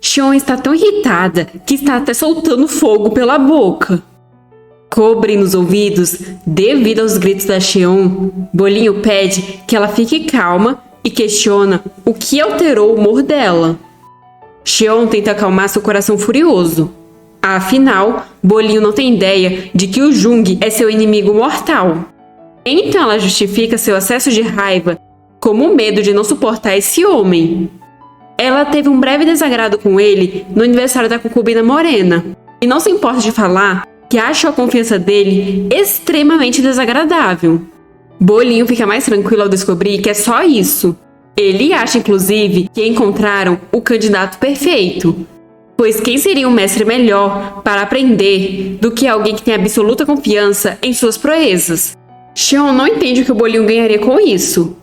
Xion está tão irritada que está até soltando fogo pela boca. Cobrindo os ouvidos, devido aos gritos da Xion, Bolinho pede que ela fique calma e questiona o que alterou o humor dela. Xion tenta acalmar seu coração furioso. Afinal, Bolinho não tem ideia de que o Jung é seu inimigo mortal. Então ela justifica seu acesso de raiva como o medo de não suportar esse homem. Ela teve um breve desagrado com ele no aniversário da concubina Morena e não se importa de falar que acha a confiança dele extremamente desagradável. Bolinho fica mais tranquilo ao descobrir que é só isso. Ele acha, inclusive, que encontraram o candidato perfeito. Pois quem seria um mestre melhor para aprender do que alguém que tem absoluta confiança em suas proezas? Xion não entende o que o Bolinho ganharia com isso.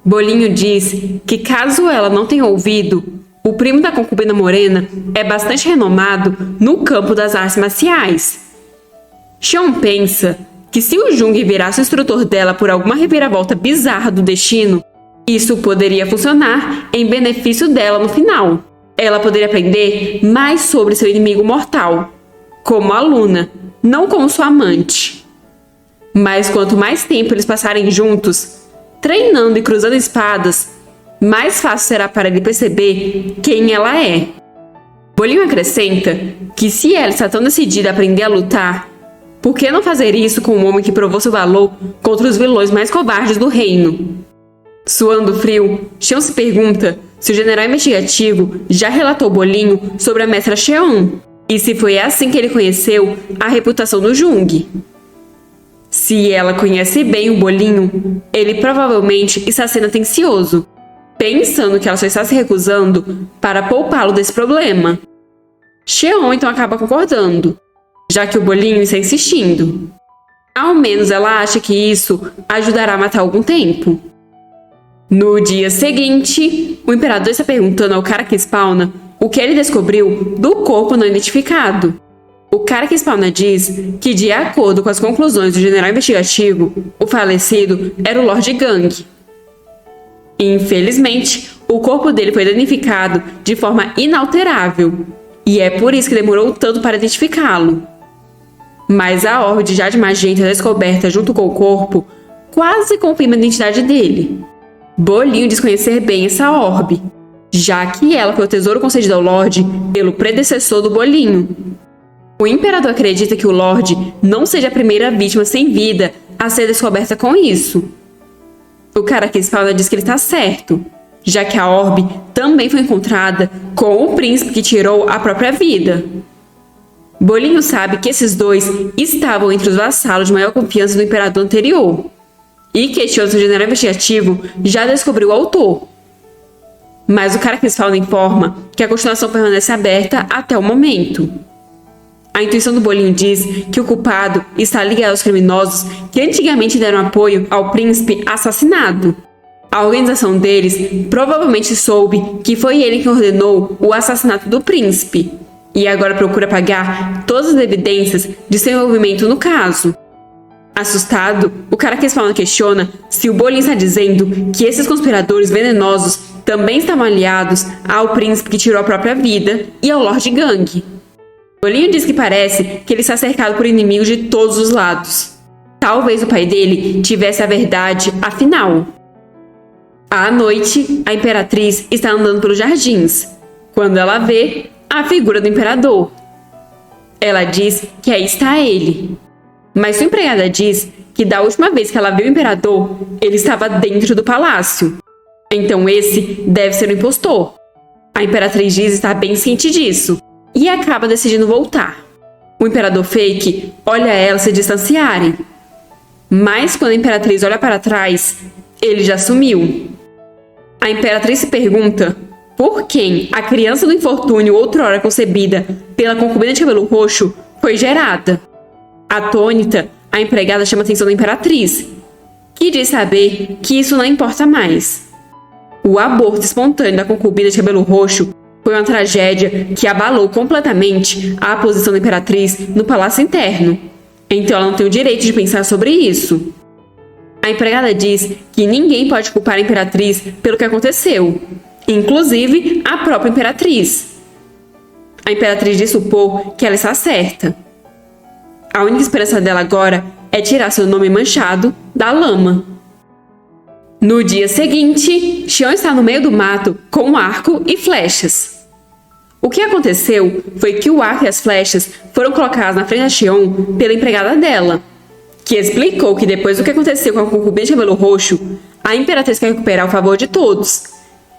Bolinho diz que caso ela não tenha ouvido, o primo da concubina Morena é bastante renomado no campo das artes marciais. Xion pensa que se o Jung virasse o instrutor dela por alguma reviravolta bizarra do destino, isso poderia funcionar em benefício dela no final. Ela poderia aprender mais sobre seu inimigo mortal, como aluna, não como sua amante. Mas quanto mais tempo eles passarem juntos, treinando e cruzando espadas, mais fácil será para ele perceber quem ela é. Bolinho acrescenta que se ela está tão decidida a aprender a lutar, por que não fazer isso com um homem que provou seu valor contra os vilões mais covardes do reino? Suando frio, Xion se pergunta se o general investigativo já relatou Bolinho sobre a mestra Xion e se foi assim que ele conheceu a reputação do Jung. Se ela conhece bem o Bolinho, ele provavelmente está sendo atencioso, pensando que ela só está se recusando para poupá-lo desse problema. Xion então acaba concordando, já que o Bolinho está insistindo. Ao menos ela acha que isso ajudará a matar algum tempo. No dia seguinte, o imperador está perguntando ao cara que spawna o que ele descobriu do corpo não identificado. O cara que spawna diz que, de acordo com as conclusões do general investigativo, o falecido era o Lord Gang. Infelizmente, o corpo dele foi danificado de forma inalterável, e é por isso que demorou tanto para identificá-lo. Mas a orbe já de magenta descoberta junto com o corpo quase confirma a identidade dele. Bolinho diz conhecer bem essa orbe, já que ela foi o tesouro concedido ao Lorde pelo predecessor do Bolinho. O imperador acredita que o Lorde não seja a primeira vítima sem vida a ser descoberta com isso. O cara que spawna diz que ele está certo, já que a orbe também foi encontrada com o príncipe que tirou a própria vida. Bolinho sabe que esses dois estavam entre os vassalos de maior confiança do imperador anterior, e questiona se o general investigativo já descobriu o autor. Mas o cara que spawna informa que a continuação permanece aberta até o momento. A intuição do Bolinho diz que o culpado está ligado aos criminosos que antigamente deram apoio ao príncipe assassinado. A organização deles provavelmente soube que foi ele que ordenou o assassinato do príncipe, e agora procura apagar todas as evidências de seu envolvimento no caso. Assustado, o cara que spawna questiona se o Bolinho está dizendo que esses conspiradores venenosos também estavam aliados ao príncipe que tirou a própria vida e ao Lord Gang. Bolinho diz que parece que ele está cercado por inimigos de todos os lados. Talvez o pai dele tivesse a verdade afinal. À noite, a imperatriz está andando pelos jardins, quando ela vê a figura do imperador. Ela diz que aí está ele. Mas sua empregada diz que da última vez que ela viu o imperador, ele estava dentro do palácio. Então esse deve ser o impostor. A imperatriz diz estar bem ciente disso e acaba decidindo voltar. O imperador fake olha ela se distanciarem. Mas quando a imperatriz olha para trás, ele já sumiu. A imperatriz se pergunta por quem a criança do infortúnio outrora concebida pela concubina de cabelo roxo foi gerada. Atônita, a empregada chama a atenção da imperatriz, que diz saber que isso não importa mais. O aborto espontâneo da concubina de cabelo roxo foi uma tragédia que abalou completamente a posição da imperatriz no palácio interno. Então ela não tem o direito de pensar sobre isso. A empregada diz que ninguém pode culpar a imperatriz pelo que aconteceu, inclusive a própria imperatriz. a Imperatriz diz supor que ela está certa. A única esperança dela agora é tirar seu nome manchado da lama. No dia seguinte, Xion está no meio do mato com um arco e flechas. O que aconteceu foi que o arco e as flechas foram colocados na frente da Xion pela empregada dela, que explicou que depois do que aconteceu com a concubina de cabelo roxo, a Imperatriz quer recuperar o favor de todos.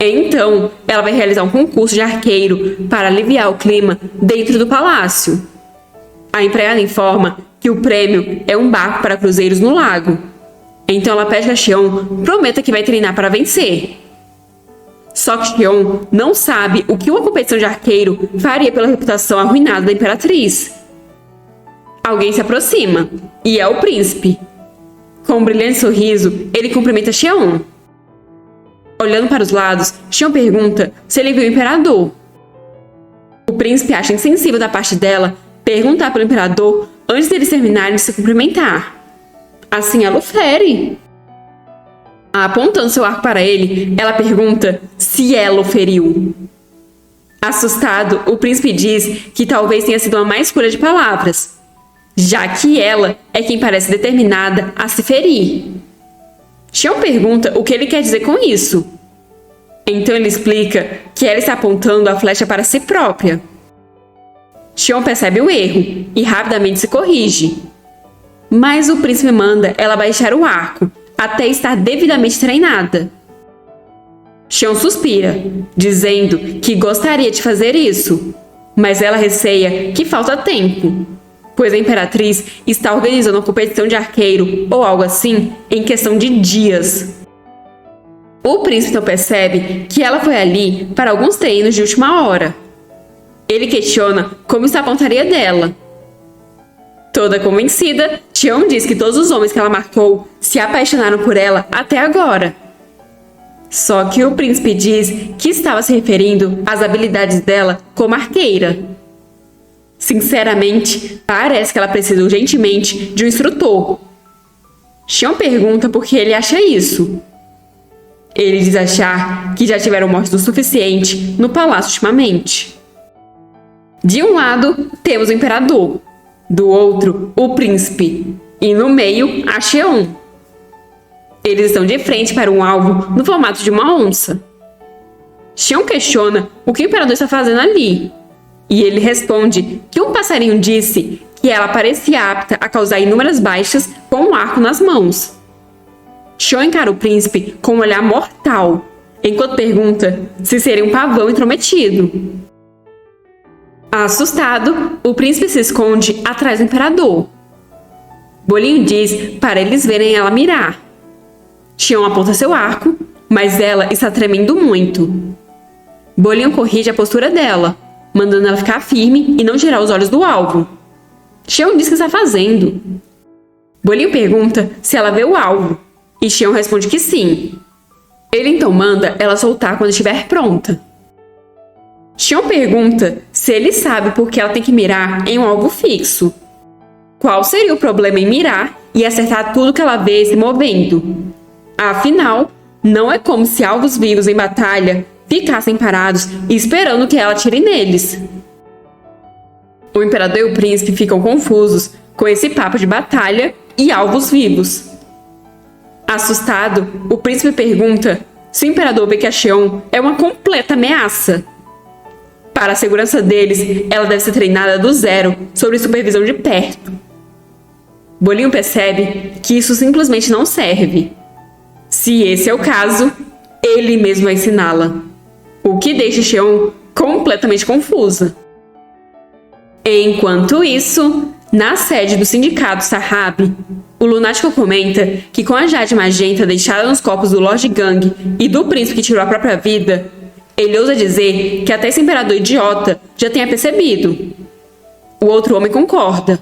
Então, ela vai realizar um concurso de arqueiro para aliviar o clima dentro do palácio. A empregada informa que o prêmio é um barco para cruzeiros no lago. Então ela pede que a Xion prometa que vai treinar para vencer. Só que Xion não sabe o que uma competição de arqueiro faria pela reputação arruinada da Imperatriz. Alguém se aproxima, e é o príncipe. Com um brilhante sorriso, ele cumprimenta Xion. Olhando para os lados, Xion pergunta se ele viu o imperador. O príncipe acha insensível da parte dela perguntar pelo imperador antes deles terminarem de se cumprimentar. Assim ela o fere. Apontando seu arco para ele, ela pergunta se ela o feriu. Assustado, o príncipe diz que talvez tenha sido uma má escolha de palavras, já que ela é quem parece determinada a se ferir. Xion pergunta o que ele quer dizer com isso. Então ele explica que ela está apontando a flecha para si própria. Xion percebe o erro e rapidamente se corrige. Mas o príncipe manda ela baixar o arco até estar devidamente treinada. Xion suspira, dizendo que gostaria de fazer isso, mas ela receia que falta tempo, pois a Imperatriz está organizando uma competição de arqueiro ou algo assim em questão de dias. O príncipe então percebe que ela foi ali para alguns treinos de última hora. Ele questiona como está a pontaria dela. Toda convencida, Xion diz que todos os homens que ela marcou se apaixonaram por ela até agora. Só que o príncipe diz que estava se referindo às habilidades dela como arqueira. Sinceramente, parece que ela precisa urgentemente de um instrutor. Xion pergunta por que ele acha isso. Ele diz achar que já tiveram mortes o suficiente no palácio ultimamente. De um lado, temos o imperador. Do outro, o príncipe. E no meio, a Xion. Eles estão de frente para um alvo no formato de uma onça. Xion questiona o que o imperador está fazendo ali. E ele responde que um passarinho disse que ela parecia apta a causar inúmeras baixas com um arco nas mãos. Xion encara o príncipe com um olhar mortal, enquanto pergunta se seria um pavão intrometido. Assustado, o príncipe se esconde atrás do imperador. Bolinho diz para eles verem ela mirar. Xion aponta seu arco, mas ela está tremendo muito. Bolinho corrige a postura dela, mandando ela ficar firme e não tirar os olhos do alvo. Xion diz que está fazendo. Bolinho pergunta se ela vê o alvo, e Xion responde que sim. Ele então manda ela soltar quando estiver pronta. Xion pergunta se ele sabe por que ela tem que mirar em um alvo fixo. Qual seria o problema em mirar e acertar tudo que ela vê se movendo? Afinal, não é como se alvos vivos em batalha ficassem parados e esperando que ela atire neles. O imperador e o príncipe ficam confusos com esse papo de batalha e alvos vivos. Assustado, o príncipe pergunta se o imperador vê que a Xion é uma completa ameaça. Para a segurança deles, ela deve ser treinada do zero, sob supervisão de perto. Bolinho percebe que isso simplesmente não serve. Se esse é o caso, ele mesmo vai ensiná-la. O que deixa Xion completamente confusa. Enquanto isso, na sede do sindicato Sahab, o lunático comenta que com a Jade Magenta deixada nos copos do Lord Gang e do príncipe que tirou a própria vida, ele ousa dizer que até esse imperador idiota já tenha percebido. O outro homem concorda,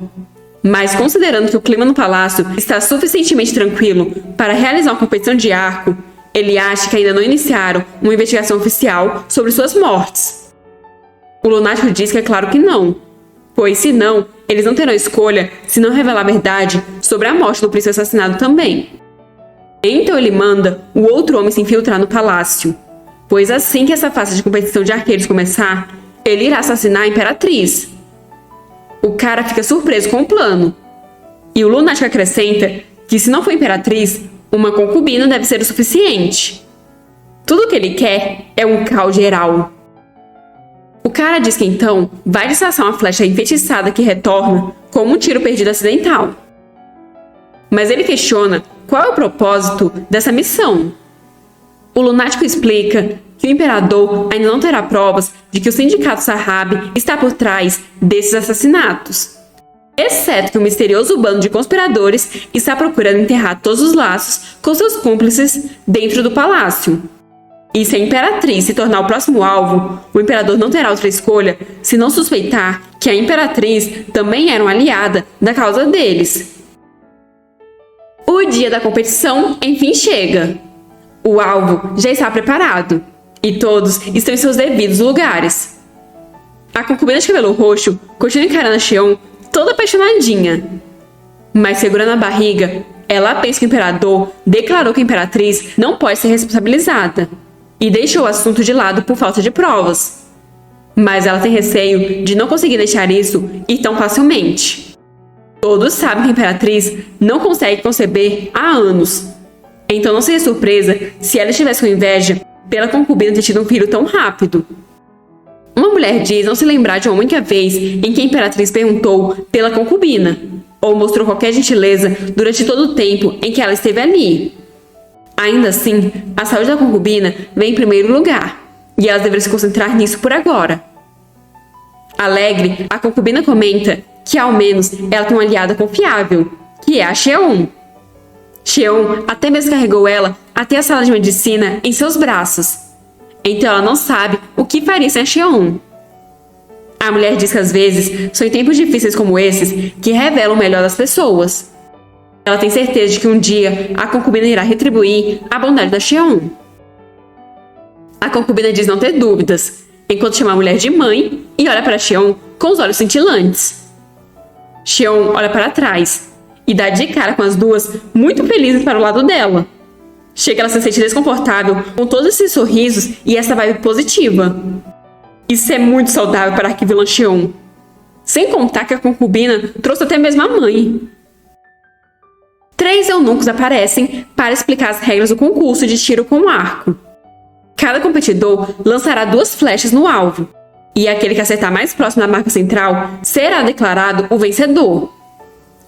mas considerando que o clima no palácio está suficientemente tranquilo para realizar uma competição de arco, ele acha que ainda não iniciaram uma investigação oficial sobre suas mortes. O lunático diz que é claro que não, pois se não, eles não terão escolha se não revelar a verdade sobre a morte do príncipe assassinado também. Então ele manda o outro homem se infiltrar no palácio, pois assim que essa fase de competição de arqueiros começar, ele irá assassinar a Imperatriz. O cara fica surpreso com o plano. E o lunático acrescenta que se não for Imperatriz, uma concubina deve ser o suficiente. Tudo o que ele quer é um caos geral. O cara diz que então vai disfarçar uma flecha enfeitiçada que retorna como um tiro perdido acidental. Mas ele questiona qual é o propósito dessa missão. O lunático explica que o imperador ainda não terá provas de que o sindicato Sahab está por trás desses assassinatos, exceto que um misterioso bando de conspiradores está procurando enterrar todos os laços com seus cúmplices dentro do palácio. E se a Imperatriz se tornar o próximo alvo, o imperador não terá outra escolha se não suspeitar que a Imperatriz também era uma aliada da causa deles. O dia da competição enfim chega. O alvo já está preparado e todos estão em seus devidos lugares. A concubina de cabelo roxo continua encarando a Xion toda apaixonadinha. Mas segurando a barriga, ela pensa que o imperador declarou que a Imperatriz não pode ser responsabilizada e deixou o assunto de lado por falta de provas. Mas ela tem receio de não conseguir deixar isso ir tão facilmente. Todos sabem que a Imperatriz não consegue conceber há anos. Então não seria surpresa se ela estivesse com inveja pela concubina ter tido um filho tão rápido. Uma mulher diz não se lembrar de uma única vez em que a Imperatriz perguntou pela concubina, ou mostrou qualquer gentileza durante todo o tempo em que ela esteve ali. Ainda assim, a saúde da concubina vem em primeiro lugar, e elas deveriam se concentrar nisso por agora. Alegre, a concubina comenta que ao menos ela tem uma aliada confiável, que é a Xion. Xion até mesmo carregou ela até a sala de medicina em seus braços. Então ela não sabe o que faria sem a Xion. A mulher diz que às vezes são em tempos difíceis como esses que revelam o melhor das pessoas. Ela tem certeza de que um dia a concubina irá retribuir a bondade da Xion. A concubina diz não ter dúvidas, enquanto chama a mulher de mãe e olha para Xion com os olhos cintilantes. Xion olha para trás e dá de cara com as duas, muito felizes para o lado dela. Chega ela se sente desconfortável com todos esses sorrisos e essa vibe positiva. Isso é muito saudável para a arquivilã Xion. Sem contar que a concubina trouxe até mesmo a mãe. 3 eunucos aparecem para explicar as regras do concurso de tiro com arco. Cada competidor lançará 2 flechas no alvo, e aquele que acertar mais próximo da marca central será declarado o vencedor.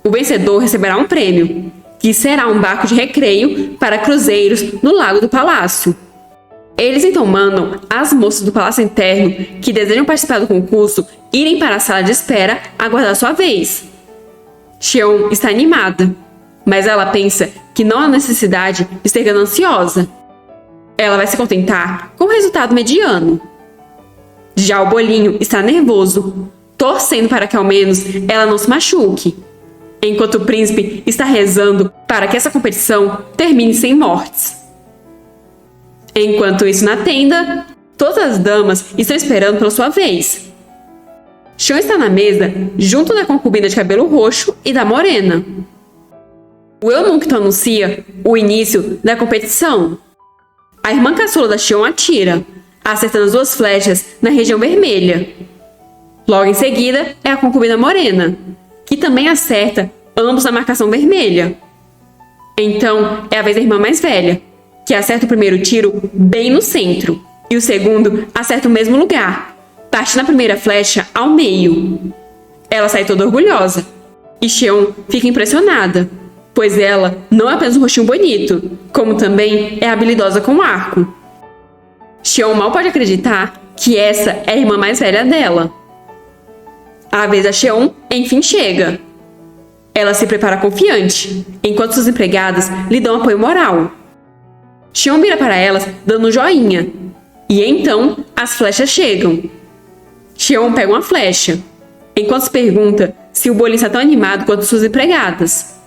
O vencedor receberá um prêmio, que será um barco de recreio para cruzeiros no lago do palácio. Eles então mandam as moças do palácio interno que desejam participar do concurso irem para a sala de espera aguardar sua vez. Xion está animada, mas ela pensa que não há necessidade de ser gananciosa. Ela vai se contentar com o resultado mediano. Já o bolinho está nervoso, torcendo para que ao menos ela não se machuque, enquanto o príncipe está rezando para que essa competição termine sem mortes. Enquanto isso, na tenda, todas as damas estão esperando pela sua vez. Xion está na mesa, junto da concubina de cabelo roxo e da morena. O eunuco anuncia o início da competição. A irmã caçula da Xion atira, acertando as 2 flechas na região vermelha. Logo em seguida é a concubina morena, que também acerta ambos na marcação vermelha. Então é a vez da irmã mais velha, que acerta o primeiro tiro bem no centro, e o segundo acerta o mesmo lugar, partindo a primeira flecha ao meio. Ela sai toda orgulhosa, e Xion fica impressionada, pois ela não é apenas um rostinho bonito, como também é habilidosa com arco. Xion mal pode acreditar que essa é a irmã mais velha dela. A vez da Xion enfim chega. Ela se prepara confiante, enquanto suas empregadas lhe dão apoio moral. Xion mira para elas dando um joinha, e então as flechas chegam. Xion pega uma flecha, enquanto se pergunta se o bolinho está tão animado quanto suas empregadas.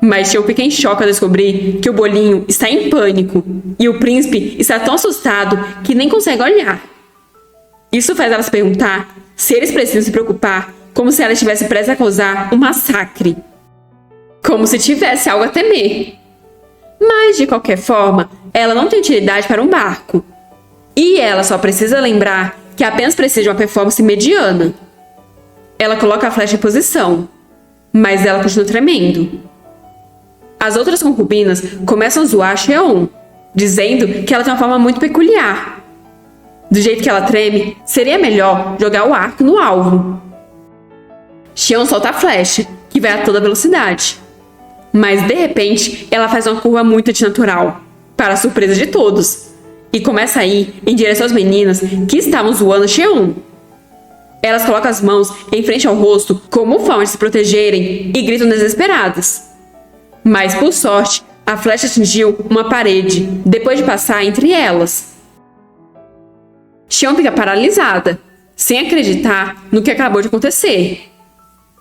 Mas Xion fica em choque ao descobrir que o bolinho está em pânico e o príncipe está tão assustado que nem consegue olhar. Isso faz ela se perguntar se eles precisam se preocupar como se ela estivesse prestes a causar um massacre. Como se tivesse algo a temer. Mas, de qualquer forma, ela não tem utilidade para um barco. E ela só precisa lembrar que apenas precisa de uma performance mediana. Ela coloca a flecha em posição, mas ela continua tremendo. As outras concubinas começam a zoar Cheon, dizendo que ela tem uma forma muito peculiar. Do jeito que ela treme, seria melhor jogar o arco no alvo. Cheon solta a flecha, que vai a toda velocidade. Mas, de repente, ela faz uma curva muito antinatural, para a surpresa de todos, e começa a ir em direção às meninas que estavam zoando Cheon. Elas colocam as mãos em frente ao rosto como forma de se protegerem e gritam desesperadas. Mas, por sorte, a flecha atingiu uma parede, depois de passar entre elas. Cheon fica paralisada, sem acreditar no que acabou de acontecer.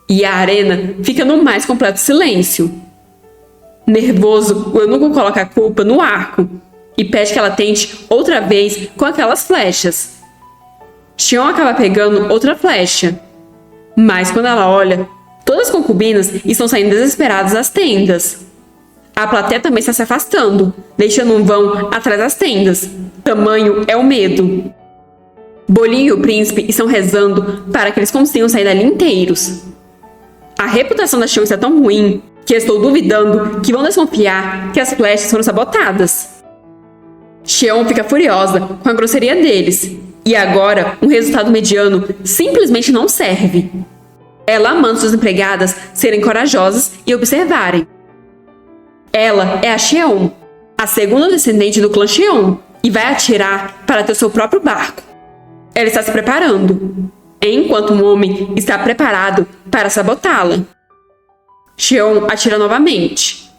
E a arena fica no mais completo silêncio. Nervoso, o eunuco coloca a culpa no arco e pede que ela tente outra vez com aquelas flechas. Cheon acaba pegando outra flecha. Mas quando ela olha, todas as concubinas estão saindo desesperadas das tendas. A plateia também está se afastando, deixando um vão atrás das tendas. Tamanho é o medo. Bolinho e o príncipe estão rezando para que eles consigam sair dali inteiros. A reputação da Cheon está tão ruim que estou duvidando que vão desconfiar que as flechas foram sabotadas. Cheon fica furiosa com a grosseria deles, e agora um resultado mediano simplesmente não serve. Ela manda suas empregadas serem corajosas e observarem. Ela é a Cheon, a segunda descendente do clã Cheon, e vai atirar para ter o seu próprio barco. Ela está se preparando, enquanto um homem está preparado para sabotá-la. Cheon atira novamente.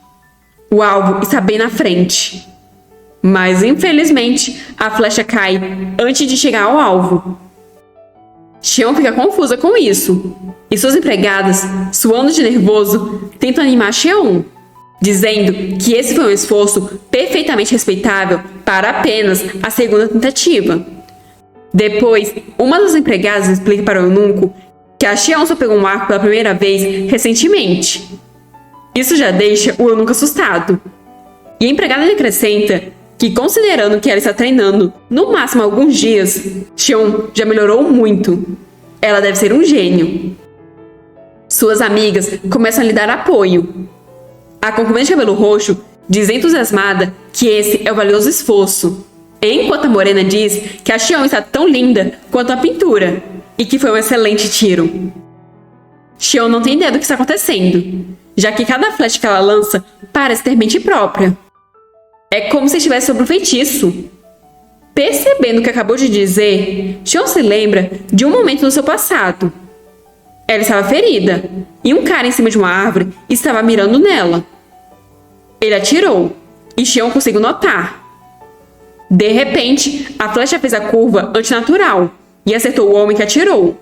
O alvo está bem na frente. Mas, infelizmente, a flecha cai antes de chegar ao alvo. Cheon fica confusa com isso, e suas empregadas, suando de nervoso, tentam animar Cheon, dizendo que esse foi um esforço perfeitamente respeitável para apenas a segunda tentativa. Depois, uma das empregadas explica para o eunuco que a Cheon só pegou um arco pela primeira vez recentemente. Isso já deixa o eunuco assustado. E a empregada lhe acrescenta que, considerando que ela está treinando no máximo alguns dias, Cheon já melhorou muito. Ela deve ser um gênio. Suas amigas começam a lhe dar apoio. A concubina de cabelo roxo diz entusiasmada que esse é o valioso esforço, enquanto a morena diz que a Cheon está tão linda quanto a pintura e que foi um excelente tiro. Cheon não tem ideia do que está acontecendo, já que cada flecha que ela lança parece ter mente própria. É como se estivesse sob um feitiço. Percebendo o que acabou de dizer, Cheon se lembra de um momento no seu passado. Ela estava ferida, e um cara em cima de uma árvore estava mirando nela. Ele atirou, e Cheon conseguiu notar. De repente, a flecha fez a curva antinatural e acertou o homem que atirou.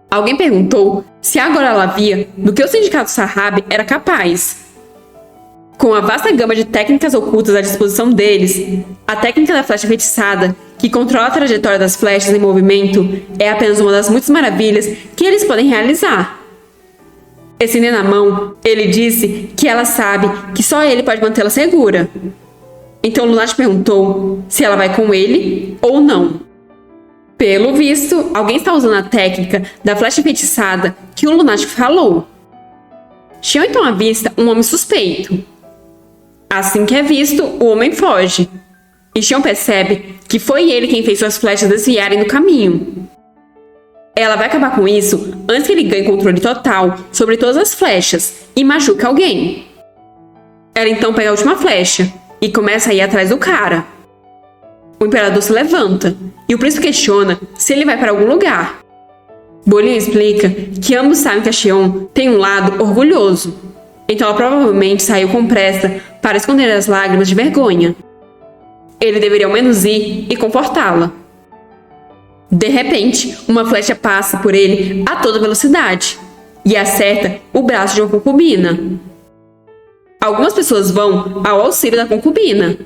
Alguém perguntou se agora ela via do que o sindicato Sahab era capaz. Com a vasta gama de técnicas ocultas à disposição deles, a técnica da flecha feitiçada, que controla a trajetória das flechas em movimento, é apenas uma das muitas maravilhas que eles podem realizar. Estendendo a mão, ele disse que ela sabe que só ele pode mantê-la segura. Então Lunatic perguntou se ela vai com ele ou não. Pelo visto, alguém está usando a técnica da flecha feitiçada que o Lunatic falou. Cheon então avista um homem suspeito. Assim que é visto, o homem foge. E Cheon percebe que foi ele quem fez suas flechas desviarem do caminho. Ela vai acabar com isso antes que ele ganhe controle total sobre todas as flechas e machuque alguém. Ela então pega a última flecha e começa a ir atrás do cara. O imperador se levanta e o príncipe questiona se ele vai para algum lugar. Bolinho explica que ambos sabem que a Cheon tem um lado orgulhoso, então ela provavelmente saiu com pressa para esconder as lágrimas de vergonha. Ele deveria ao menos ir e confortá-la. De repente, uma flecha passa por ele a toda velocidade e acerta o braço de uma concubina. Algumas pessoas vão ao auxílio da concubina,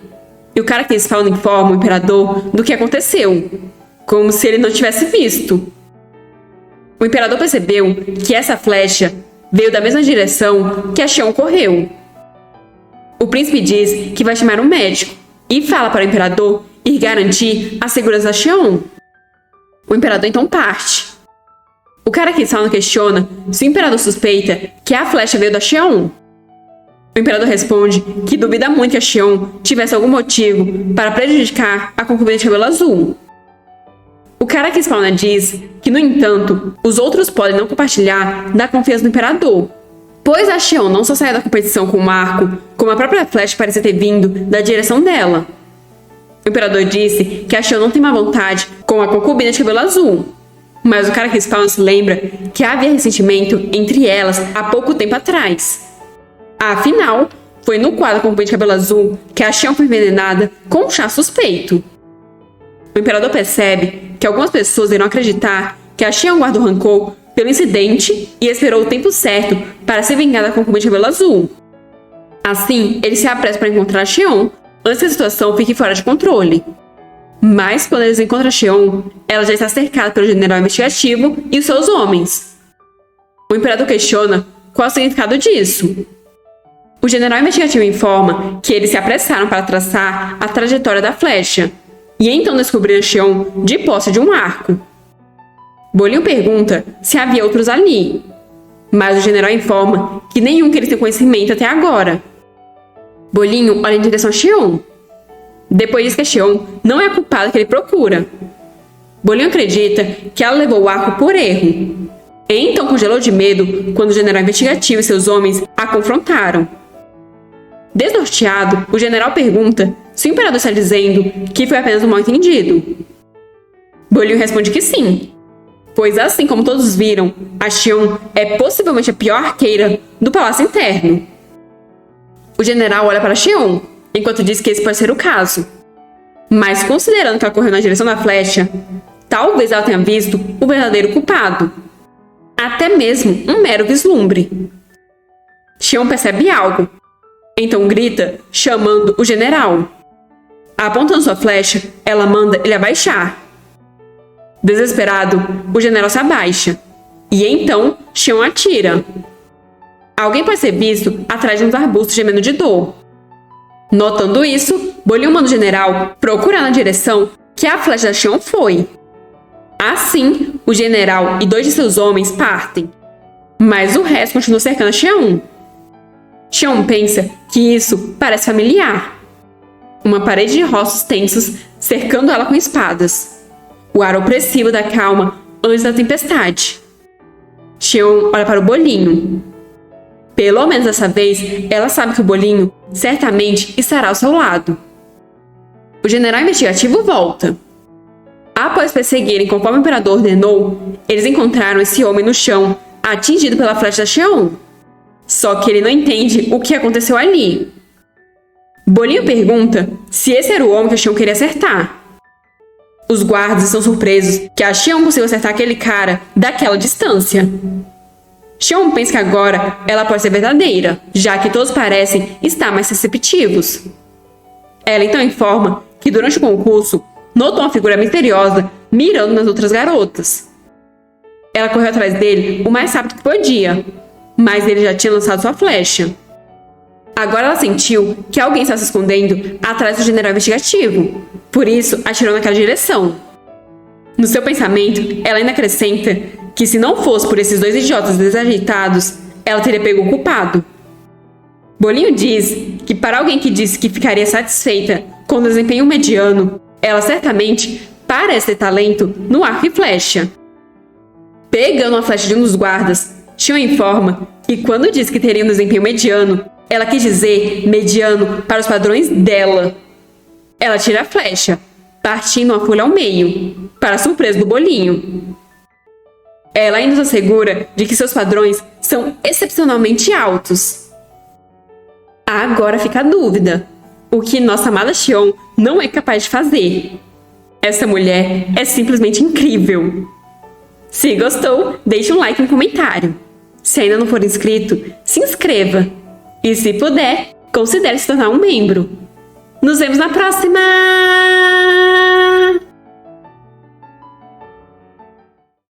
e o cara que fala informa o imperador do que aconteceu, como se ele não tivesse visto. O imperador percebeu que essa flecha veio da mesma direção que a Cheon correu. O príncipe diz que vai chamar um médico e fala para o imperador ir garantir a segurança da Cheon. O imperador então parte. O cara que não questiona se o imperador suspeita que a flecha veio da Xion. O imperador responde que duvida muito que a Xion tivesse algum motivo para prejudicar a concubina de cabelo azul. O cara que diz que, no entanto, os outros podem não compartilhar da confiança do imperador, pois a Xion não só saiu da competição com o arco, como a própria flecha parecia ter vindo da direção dela. O imperador disse que a Xion não tem má vontade com a concubina de cabelo azul, mas o cara que se lembra que havia ressentimento entre elas há pouco tempo atrás. Afinal, foi no quadro com o de cabelo azul que a Xion foi envenenada com um chá suspeito. O imperador percebe que algumas pessoas irão acreditar que a Xion guardou rancor pelo incidente e esperou o tempo certo para ser vingada com o de cabelo azul. Assim, ele se apressa para encontrar a Xion antes que a situação fique fora de controle. Mas quando eles encontram a Xion, ela já está cercada pelo general investigativo e os seus homens. O imperador questiona qual é o significado disso. O general investigativo informa que eles se apressaram para traçar a trajetória da flecha e então descobriram a Xion de posse de um arco. Bolinho pergunta se havia outros ali, mas o general informa que nenhum que eles têm conhecimento até agora. Bolinho olha em direção a Xion. Depois diz que a Xion não é a culpada que ele procura. Bolinho acredita que ela levou o arco por erro. E então congelou de medo quando o general investigativo e seus homens a confrontaram. Desnorteado, o general pergunta se o imperador está dizendo que foi apenas um mal-entendido. Bolinho responde que sim, pois assim como todos viram, a Xion é possivelmente a pior arqueira do palácio interno. O general olha para a Xion, enquanto diz que esse pode ser o caso. Mas considerando que ela correu na direção da flecha, talvez ela tenha visto o verdadeiro culpado. Até mesmo um mero vislumbre. Xion percebe algo. Então grita, chamando o general. Apontando sua flecha, ela manda ele abaixar. Desesperado, o general se abaixa. E então, Xion atira. Alguém pode ser visto atrás de uns arbustos gemendo de dor. Notando isso, Bolinho manda o general procurar na direção que a flecha da Xion foi. Assim, o general e 2 de seus homens partem. Mas o resto continua cercando a Xion. Xion pensa que isso parece familiar. Uma parede de rostos tensos cercando ela com espadas. O ar opressivo da calma antes da tempestade. Xion olha para o Bolinho. Pelo menos dessa vez, ela sabe que o Bolinho certamente estará ao seu lado. O general investigativo volta. Após perseguirem conforme o imperador ordenou, eles encontraram esse homem no chão, atingido pela flecha da Xion. Só que ele não entende o que aconteceu ali. Bolinho pergunta se esse era o homem que a Xion queria acertar. Os guardas estão surpresos que a Xion conseguiu acertar aquele cara daquela distância. Xion pensa que agora ela pode ser verdadeira, já que todos parecem estar mais receptivos. Ela então informa que durante o concurso notou uma figura misteriosa mirando nas outras garotas. Ela correu atrás dele o mais rápido que podia, mas ele já tinha lançado sua flecha. Agora ela sentiu que alguém estava se escondendo atrás do general investigativo, por isso atirou naquela direção. No seu pensamento, ela ainda acrescenta que se não fosse por esses 2 idiotas desajeitados, ela teria pego o culpado. Bolinho diz que para alguém que disse que ficaria satisfeita com o desempenho mediano, ela certamente parece ter talento no arco e flecha. Pegando a flecha de um dos guardas, Xion informa que quando disse que teria um desempenho mediano, ela quis dizer mediano para os padrões dela. Ela tira a flecha, partindo uma folha ao meio, para a surpresa do Bolinho. Ela ainda se assegura de que seus padrões são excepcionalmente altos. Agora fica a dúvida: o que nossa amada Xion não é capaz de fazer? Essa mulher é simplesmente incrível. Se gostou, deixe um like e um comentário. Se ainda não for inscrito, se inscreva. E se puder, considere se tornar um membro. Nos vemos na próxima!